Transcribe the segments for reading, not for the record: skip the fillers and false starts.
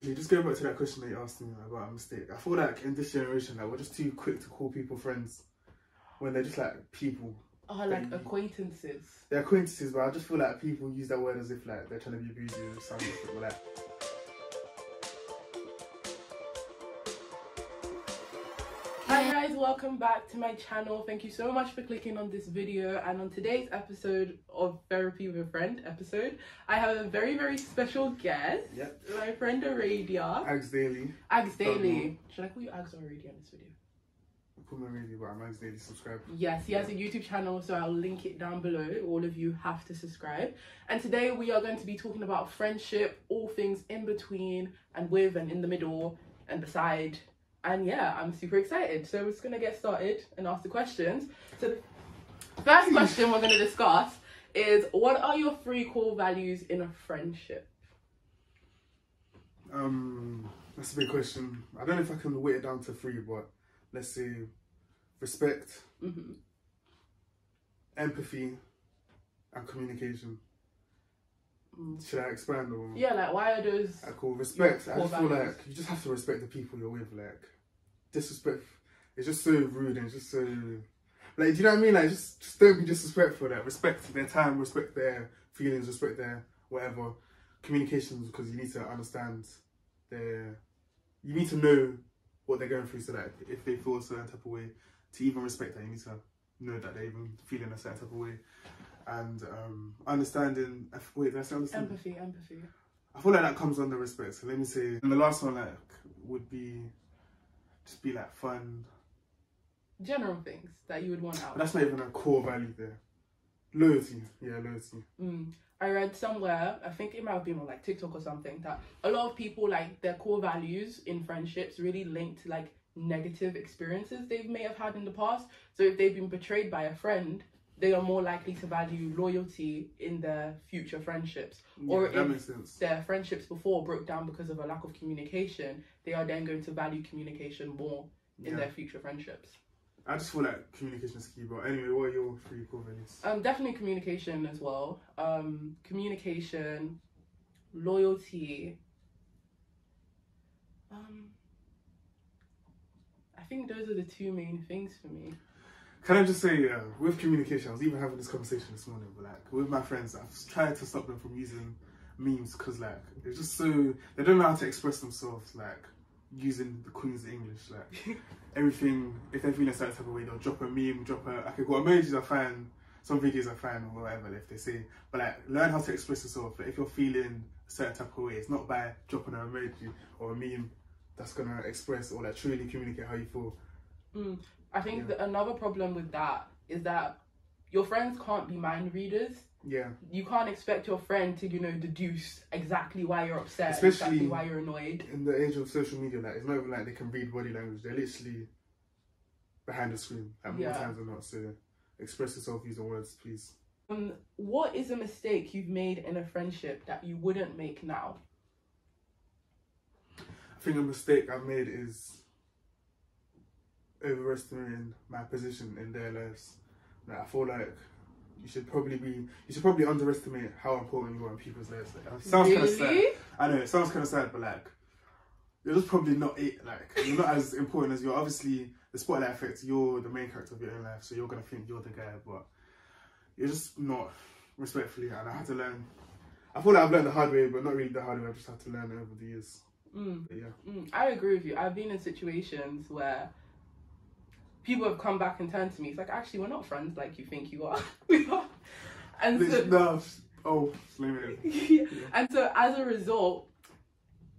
Just going back to that question that you asked me about a mistake. I feel like in this generation, like we're just too quick to call people friends when they're just like people. Oh, like acquaintances. They're acquaintances, but I just feel like people use that word as if like they're trying to be abusive or something like that. Hi guys, welcome back to my channel. Thank you so much for clicking on this video, and on today's episode of Therapy with a Friend episode, I have a very special guest. Yep. My friend Aradia. AgzDaily. AgzDaily. Should I call you Agz or Aradia in this video? Put my radio, but I'm AgzDaily, subscribe. Yes, he has a YouTube channel, so I'll link it down below. All of you have to subscribe. And today we are going to be talking about friendship, all things in between and with and in the middle and beside. And yeah, I'm super excited. So we're just going to get started and ask the questions. So the first question we're going to discuss is, what are your 3 core values in a friendship? That's a big question. I don't know if I can weight it down to 3, but let's say respect, empathy, and communication. Should I expand or? Yeah, like why are those? Cool. Respect. I just feel values? like you just have to respect the people you're with. Like disrespect, it's just so rude and it's just so like, do you know what I mean? Like just don't be disrespectful. Like respect their time, respect their feelings, respect their whatever. Communications, because you need to understand you need to know what they're going through, so that if they feel a certain type of way, to even respect that, you need to know that they're even feeling a certain type of way. And understanding, wait, did I say understanding? Empathy. I feel like that comes under respect. So let me say, and the last one like would be just be like fun. General things that you would want out. But that's not even a core value there. Loyalty, yeah, loyalty. I read somewhere, I think it might have been on like TikTok or something, that a lot of people, like their core values in friendships really linked to like negative experiences they may have had in the past. So if they've been betrayed by a friend, they are more likely to value loyalty in their future friendships. Yeah, or that if makes sense. Their friendships before broke down because of a lack of communication, they are then going to value communication more in their future friendships. I just feel like communication is key, but anyway, what are your 3 core values? Definitely communication as well. Communication, loyalty. I think those are the 2 main things for me. Can I just say, with communication, I was even having this conversation this morning, but like with my friends, I've tried to stop them from using memes because like it's just so, they don't know how to express themselves, like using the Queen's English, like everything. If they're feeling a certain type of way, they'll drop a meme, okay, cool, emojis are fine, some videos are fine or whatever if they say, but like learn how to express yourself. Like, if you're feeling a certain type of way, it's not by dropping an emoji or a meme that's gonna express or like truly communicate how you feel. I think that another problem with that is that your friends can't be mind readers. Yeah. You can't expect your friend to, deduce exactly why you're upset, especially exactly why you're annoyed. In the age of social media, like it's not even like they can read body language. They're literally behind the screen like more times than not. So express yourself using words, please. What is a mistake you've made in a friendship that you wouldn't make now? I think a mistake I've made is overestimating my position in their lives. Like, I feel like you should probably underestimate how important you are in people's lives. Like, it sounds kind of sad. I know it sounds kind of sad, but like you're just probably not it. Like you're not as important as you're. Obviously, the spotlight affects you're the main character of your own life, so you're gonna think you're the guy, but you're just not, respectfully. And I had to learn. I feel like I've learned the hard way, but not really the hard way. I just had to learn it over the years. I agree with you. I've been in situations where people have come back and turned to me. It's like, actually, we're not friends like you think you are. We are. And and so as a result,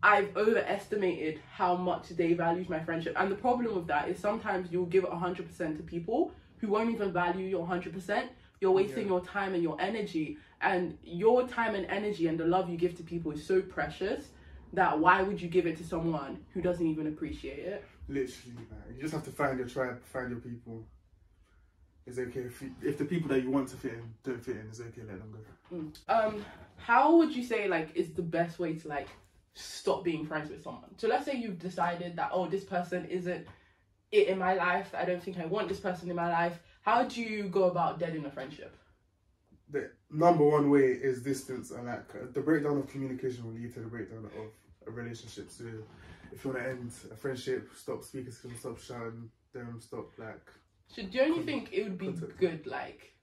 I've overestimated how much they valued my friendship. And the problem with that is sometimes you'll give it 100% to people who won't even value your 100%. You're wasting your time and your energy. And your time and energy and the love you give to people is so precious that why would you give it to someone who doesn't even appreciate it? Literally, man. You just have to find your tribe, find your people. It's okay if the people that you want to fit in don't fit in. It's okay, let them go. How would you say like is the best way to like stop being friends with someone? So let's say you've decided that, oh, this person isn't it in my life. I don't think I want this person in my life. How do you go about deading a friendship? The number one way is distance, and like the breakdown of communication will lead to the breakdown of a relationship. So if you want to end a friendship, stop speaking to them, stop shouting them, stop like. Do you only think it would be good, like,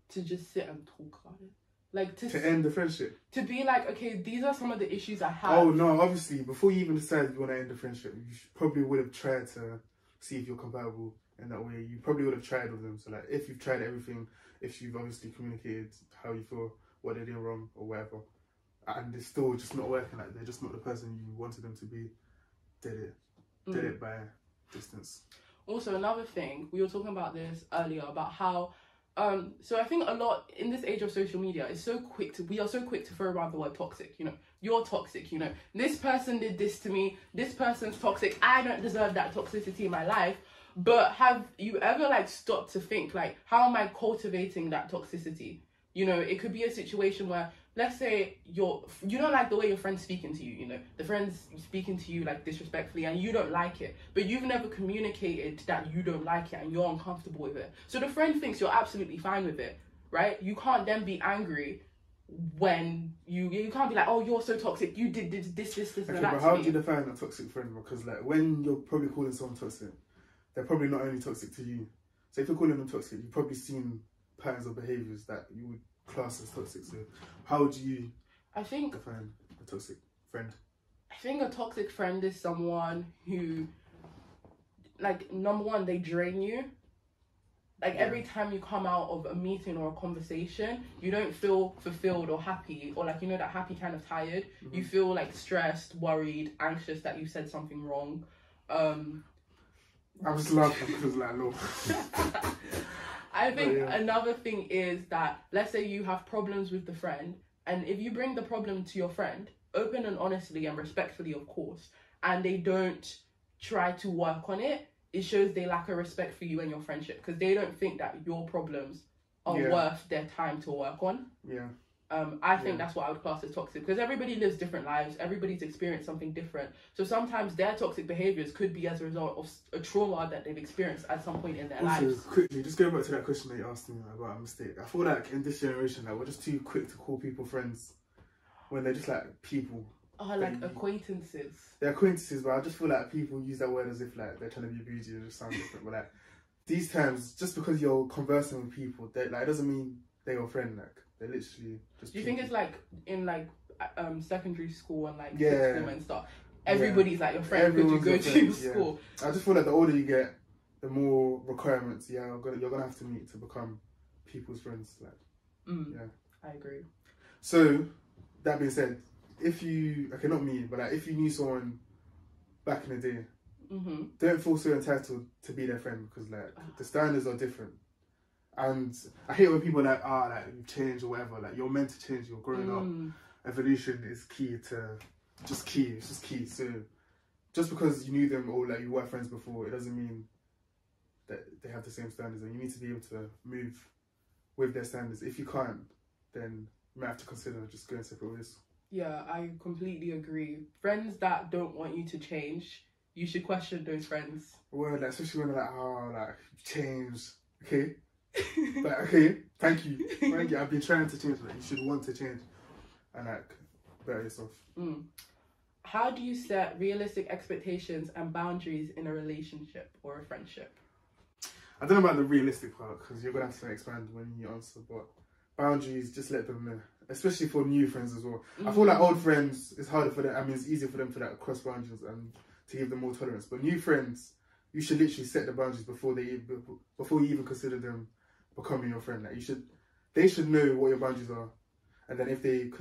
to just sit and talk about it? Like, to end the friendship? To be like, okay, these are some of the issues I have. Oh, no, obviously, before you even decide you want to end the friendship, you probably would have tried to see if you're compatible in that way. You probably would have tried with them. So, like, if you've tried everything, if you've obviously communicated how you feel, what they did wrong, or whatever, and it's still just not working, like, they're just not the person you wanted them to be, did it by distance. Also, another thing, we were talking about this earlier, about how so I think a lot in this age of social media is we are so quick to throw around the word toxic. You know, you're toxic, you know, this person did this to me, this person's toxic, I don't deserve that toxicity in my life. But have you ever like stopped to think, like, how am I cultivating that toxicity? You know, it could be a situation where, let's say you don't like the way your friend's speaking to you, you know, the friend's speaking to you like disrespectfully and you don't like it, but you've never communicated that you don't like it and you're uncomfortable with it. So the friend thinks you're absolutely fine with it, right? You can't then be angry when you can't be like, oh, you're so toxic, you did this, okay, and that. But how do you define a toxic friend? Because like when you're probably calling someone toxic, they're probably not only toxic to you. So if you're calling them toxic, you've probably seen patterns of behaviours that you would class as toxic. So how do you define a toxic friend? I think a toxic friend is someone who, like, number one, they drain you. Like, every time you come out of a meeting or a conversation, you don't feel fulfilled or happy, or like, you know, that happy kind of tired. You feel like stressed, worried, anxious that you said something wrong. I was laughing because like, no. I think another thing is that, let's say you have problems with the friend, and if you bring the problem to your friend, open and honestly and respectfully, of course, and they don't try to work on it, it shows they lack a respect for you and your friendship, because they don't think that your problems are worth their time to work on. Yeah. I think that's what I would class as toxic, because everybody lives different lives, everybody's experienced something different. So sometimes their toxic behaviours could be as a result of a trauma that they've experienced at some point in their lives. Quickly, just going back to that question that you asked me about a mistake. I feel like in this generation, like, we're just too quick to call people friends when they're just like people. Oh, like acquaintances. They're acquaintances, but I just feel like people use that word as if like they're trying to be bougie and just sound different. But like these times, just because you're conversing with people, like, it doesn't mean they're your friend. Like, they're literally just. Do you think it's like in like secondary school and like sixth form and stuff? Everybody's like your friend because you go to school. I just feel like the older you get, the more requirements you're gonna have to meet to become people's friends. Like, I agree. So that being said, if you not me, but like, if you knew someone back in the day, don't feel so entitled to be their friend, because like the standards are different. And I hate when people are like, like, you've changed or whatever. Like, you're meant to change, you're growing up. Evolution is key to, it's just key. So just because you knew them or like you were friends before, it doesn't mean that they have the same standards, and you need to be able to move with their standards. If you can't, then you might have to consider just going separate ways. Yeah, I completely agree. Friends that don't want you to change, you should question those friends. Well, like, especially when they're like, like, change, okay? But okay, thank you. I've been trying to change, but you should want to change and like better yourself. How do you set realistic expectations and boundaries in a relationship or a friendship? I don't know about the realistic part, because you're gonna have to expand when you answer, but boundaries, just let them know, especially for new friends as well. I feel like old friends, it's harder for them. I mean, it's easier for them to like cross boundaries and to give them more tolerance. But new friends, you should literally set the boundaries before you even consider them becoming your friend. Like, they should know what your boundaries are, and then if they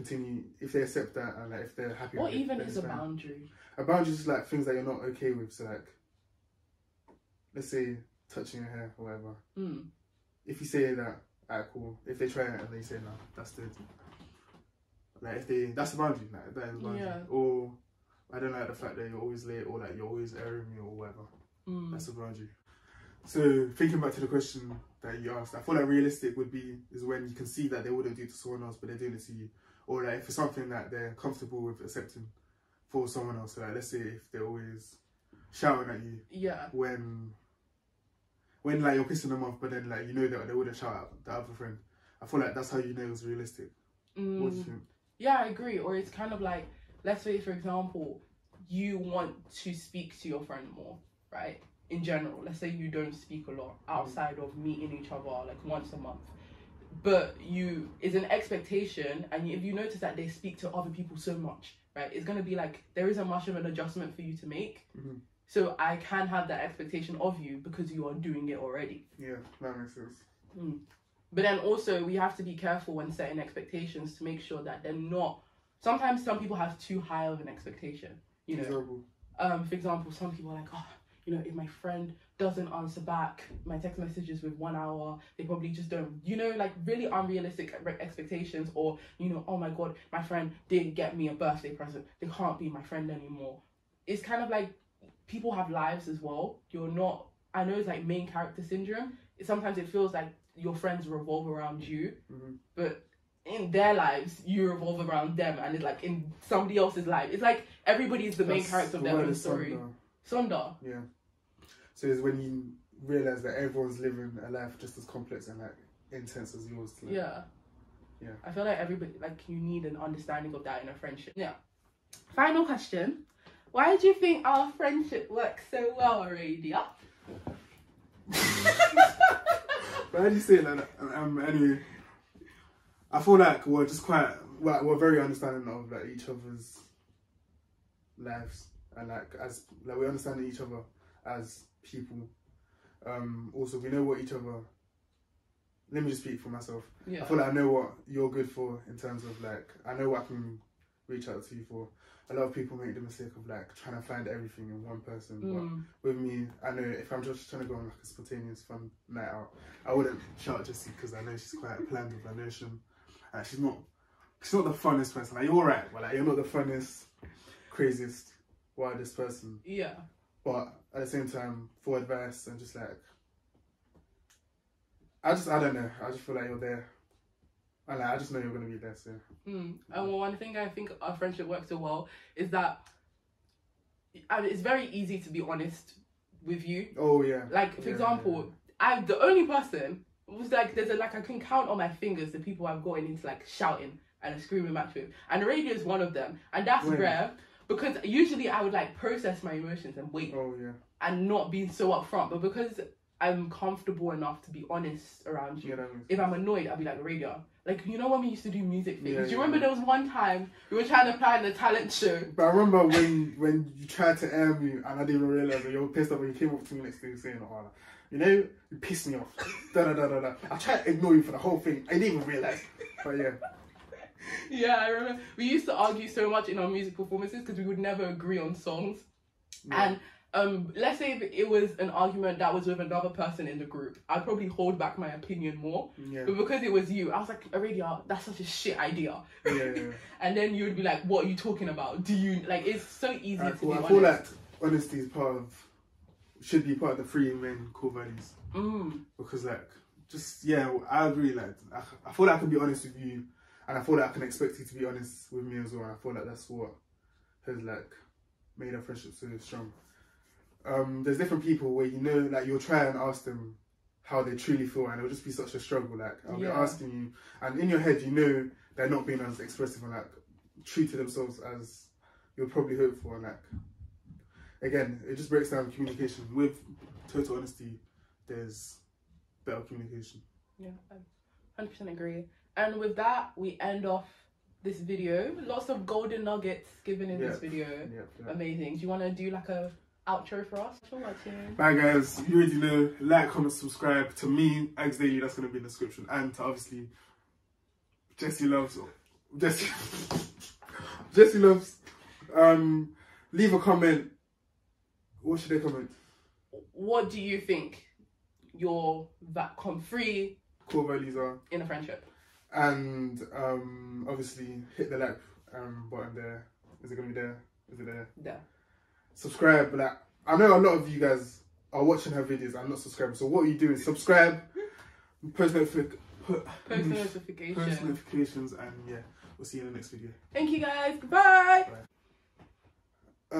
accept that, and like if they're happy. What even is a boundary? A boundary is like things that you're not okay with. So like, let's say touching your hair or whatever. If you say that, alright, cool. If they try it and they say no, that's good. Like, that's a boundary. Like, that is a boundary. Yeah. Or I don't like the fact that you're always late, or like you're always airing me or whatever. That's a boundary. So thinking back to the question that you asked, I feel like realistic is when you can see that they wouldn't do it to someone else, but they're doing it to you, or like if it's something that they're comfortable with accepting for someone else. So like, let's say if they're always shouting at you, when like you're pissing them off, but then like you know that they wouldn't shout at the other friend. I feel like that's how you know it's realistic. What do you think? Yeah, I agree. Or it's kind of like, let's say for example, you want to speak to your friend more, right? In general, let's say you don't speak a lot outside of meeting each other like once a month, but it's an expectation, and if you notice that they speak to other people so much, right, it's going to be like there isn't much of an adjustment for you to make. So I can have that expectation of you because you are doing it already. Yeah, that makes sense. But then also we have to be careful when setting expectations to make sure that they're not. Sometimes some people have too high of an expectation, you know. For example, some people are like, oh, you know, if my friend doesn't answer back my text messages with 1 hour, they probably just don't, you know, like really unrealistic expectations. Or, you know, oh my God, my friend didn't get me a birthday present, they can't be my friend anymore. It's kind of like people have lives as well. You're not, I know it's like main character syndrome. Sometimes it feels like your friends revolve around you, but in their lives, you revolve around them, and it's like in somebody else's life. It's like everybody is the main character of their own story. Sonder. Yeah. So it's when you realise that everyone's living a life just as complex and like intense as yours. Like, yeah. I feel like everybody, like, you need an understanding of that in a friendship. Yeah. Final question. Why do you think our friendship works so well, Aradia? Why do you say it like that? Anyway, I feel like we're just we're very understanding of like each other's lives, and like we understand each other as people. Also, we know what each other. Let me just speak for myself. I feel like I know what you're good for in terms of like, I know what I can reach out to you for. A lot of people make the mistake of like trying to find everything in one person. But with me, I know if I'm just trying to go on like a spontaneous fun night out, I wouldn't shout Jesi because I know she's quite planned with her notion. She's not the funnest person. Like, you're alright, but like you're not the funnest, craziest, wildest person. Yeah. But at the same time, for advice and just like, I don't know. I just feel like you're there. And like, I just know you're going to be there, so. And one thing I think our friendship works so well is that it's very easy to be honest with you. Oh, yeah. Like, for example, I'm the only person was like, I can count on my fingers the people I've gotten into like shouting and a screaming match with. And the radio is one of them. And that's rare because usually I would like process my emotions and wait. Oh, yeah. And not be so upfront. But because I'm comfortable enough to be honest around you, if I'm annoyed, I'll be like, radio. Like, you know when we used to do music things? Do you remember there was one time we were trying to plan the talent show? But I remember when you tried to air me and I didn't even realise that you were pissed off when you came up to me next day saying, oh, you know, you pissed me off. I tried to ignore you for the whole thing. I didn't even realise. But yeah. Yeah, I remember. We used to argue so much in our music performances because we would never agree on songs. And let's say if it was an argument that was with another person in the group, I'd probably hold back my opinion more. But because it was you, I was like, Aradia, that's such a shit idea. And then you would be like, what are you talking about? Do you, like, it's so easy to be honest. I feel like honesty is should be part of the three main core values. Because like, I agree, like, I feel like I can be honest with you, and I feel like I can expect you to be honest with me as well. And I feel like that's what has like made our friendship so strong. There's different people where, you know, like you'll try and ask them how they truly feel, and it'll just be such a struggle. Like, I'll be asking you, and in your head, you know, they're not being as expressive and like true to themselves as you'll probably hope for. And like, again, it just breaks down communication. With total honesty, there's better communication. Yeah, I 100% agree. And with that, we end off this video. Lots of golden nuggets given in this video. Amazing. Do you want to do like a outro for us? Bye guys, you already know, like, comment, subscribe to me, AgzDaily, that's going to be in the description, and to obviously Jesi loves, leave a comment. What should they comment? What do you think your free core values are in a friendship? And obviously hit the like button there. Is it going to be there? Is it there? There. Subscribe. Like, I know a lot of you guys are watching her videos and not subscribing. So what you do is subscribe, post notifications, and yeah, we'll see you in the next video. Thank you guys. Goodbye. Bye.